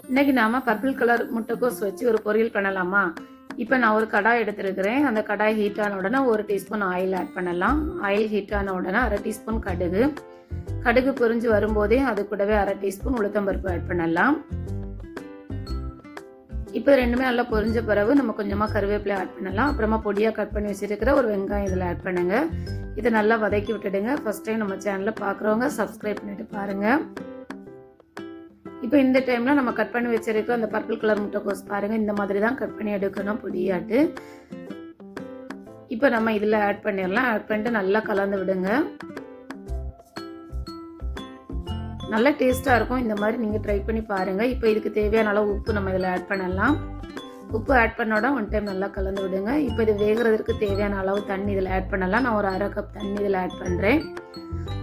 இன்னைக்கு நாம purple colour முட்டைக்கோஸ் வச்சு ஒரு பொரியல் பண்ணலாமா? இப்போ நான் ஒரு கடாய் எடுத்துருக்கிறேன். அந்த கடாய் ஹீட் ஆன உடனே 1 டீஸ்பூன் ஆயில் ஆட் பண்ணலாம். ஆயில் ஹீட் ஆன உடனே 1/2 டீஸ்பூன் கடுகு. கடுகு பொரிஞ்சு வரும்போதே அது கூடவே 1/2 டீஸ்பூன் உளுத்தம்பருப்பு ஆட் பண்ணலாம். இப்போ ரெண்டுமே நல்லா பொரிஞ்ச பிறகு நம்ம கொஞ்சமாக கருவேப்பிலை ஆட் பண்ணலாம். அப்புறமா பொடியாக கட் பண்ணி வச்சிருக்கிற ஒரு வெங்காயம் இதில் ஆட் பண்ணுங்க. இதை நல்லா வதக்கி விட்டுடுங்க. ஃபர்ஸ்ட் டைம் நம்ம சேனலில் பார்க்குறவங்க சப்ஸ்கிரைப் பண்ணிட்டு பாருங்க. இப்போ இந்த டைமில் நம்ம கட் பண்ணி வச்சிருக்க அந்த பர்பிள் கலர் முட்டைக்கோஸ் பாருங்கள், இந்த மாதிரி தான் கட் பண்ணி எடுக்கணும் பொடியாட்டு. இப்போ நம்ம இதில் ஆட் பண்ணிடலாம். ஆட் பண்ணிட்டு நல்லா கலந்து விடுங்க. நல்லா டேஸ்ட்டாக இருக்கும். இந்த மாதிரி நீங்கள் ட்ரை பண்ணி பாருங்கள். இப்போ இதுக்கு தேவையான அளவு உப்பு நம்ம இதில் ஆட் பண்ணலாம். உப்பு ஆட் பண்ணோட 1 டைம் நல்லா கலந்து விடுங்க. இப்போ இது வேகிறதுக்கு தேவையான அளவு தண்ணி இதில் ஆட் பண்ணலாம். நான் ஒரு 1/2 கப் தண்ணி இதில் ஆட் பண்ணுறேன்.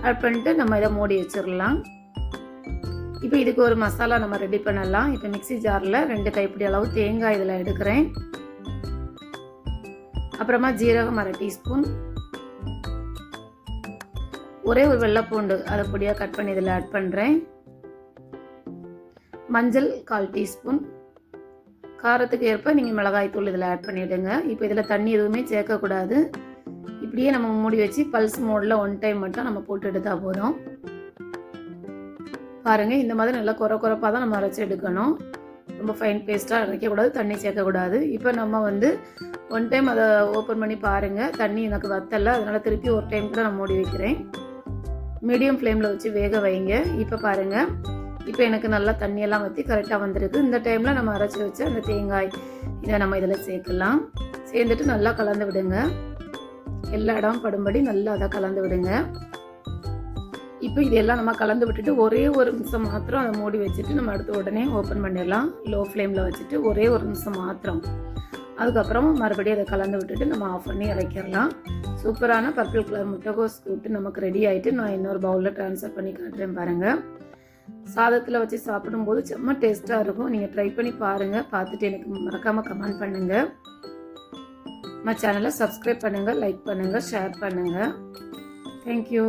ஆட் பண்ணிட்டு நம்ம இதை மூடி வச்சிடலாம். இப்போ இதுக்கு ஒரு மசாலா நம்ம ரெடி பண்ணலாம். இப்போ மிக்ஸி ஜாரில் 2 கைப்பிடி அளவு தேங்காய் இதில் எடுக்கிறேன். அப்புறமா ஜீரகம் 1/2 டீஸ்பூன், ஒரே ஒரு வெள்ளைப்பூண்டு அதை பொடியாக கட் பண்ணி இதில் ஆட் பண்ணுறேன். மஞ்சள் 1/4 டீஸ்பூன், காரத்துக்கு ஏற்ப நீங்கள் மிளகாய் தூள் இதில் ஆட் பண்ணிவிடுங்க. இப்போ இதில் தண்ணி எதுவுமே சேர்க்கக்கூடாது. இப்படியே நம்ம மூடி வச்சு பல்ஸ் மோடில் 1 டைம் மட்டும் நம்ம போட்டு எடுத்தால் போதும். பாருங்கள், இந்த மாதிரி நல்லா குறப்பாக தான் நம்ம அரைச்சி எடுக்கணும். ரொம்ப ஃபைன் பேஸ்ட்டாக அரைக்கக்கூடாது, தண்ணி சேர்க்கக்கூடாது. இப்போ நம்ம 1 டைம் அதை ஓப்பன் பண்ணி பாருங்கள். தண்ணி எனக்கு வத்தலை, அதனால் திருப்பி ஒரு டைம் கூட நான் மூடி வைக்கிறேன். மீடியம் ஃப்ளேமில் வச்சு வேக வைங்க. இப்போ பாருங்கள், இப்போ எனக்கு நல்லா தண்ணியெல்லாம் வற்றி கரெக்டாக வந்திருக்கு. இந்த டைமில் நம்ம அரைச்சி வச்ச அந்த தேங்காய் இதை நம்ம இதில் சேர்க்கலாம். சேர்ந்துட்டு நல்லா கலந்து விடுங்க. எல்லா இடம் படும்படி நல்லா அதை கலந்து விடுங்க. இப்போ இதெல்லாம் நம்ம கலந்து விட்டுட்டு ஒரே ஒரு நிமிஷம் மாத்திரம் அதை மூடி வச்சுட்டு நம்ம அடுத்து உடனே ஓப்பன் பண்ணிடலாம். லோ ஃப்ளேமில் வச்சுட்டு ஒரே ஒரு நிமிஷம் மாத்திரம். அதுக்கப்புறம் மறுபடியும் அதை கலந்து விட்டுட்டு நம்ம ஆஃப் பண்ணி இறக்கிடலாம். சூப்பரான பர்பிள் கலர் முட்டைக்கோஸ் கூட்டு நமக்கு ரெடி ஆகிட்டு நான் இன்னொரு பவுலில் ட்ரான்ஸ்ஃபர் பண்ணி காட்டுறேன் பாருங்கள். சாதத்தில் வச்சு சாப்பிடும்போது செம்ம டேஸ்ட்டாக இருக்கும். நீங்கள் ட்ரை பண்ணி பாருங்கள். பார்த்துட்டு எனக்கு மறக்காமல் கமெண்ட் பண்ணுங்கள். நம்ம சேனலை சப்ஸ்கிரைப் பண்ணுங்கள், லைக் பண்ணுங்கள், ஷேர் பண்ணுங்கள். தேங்க்யூ.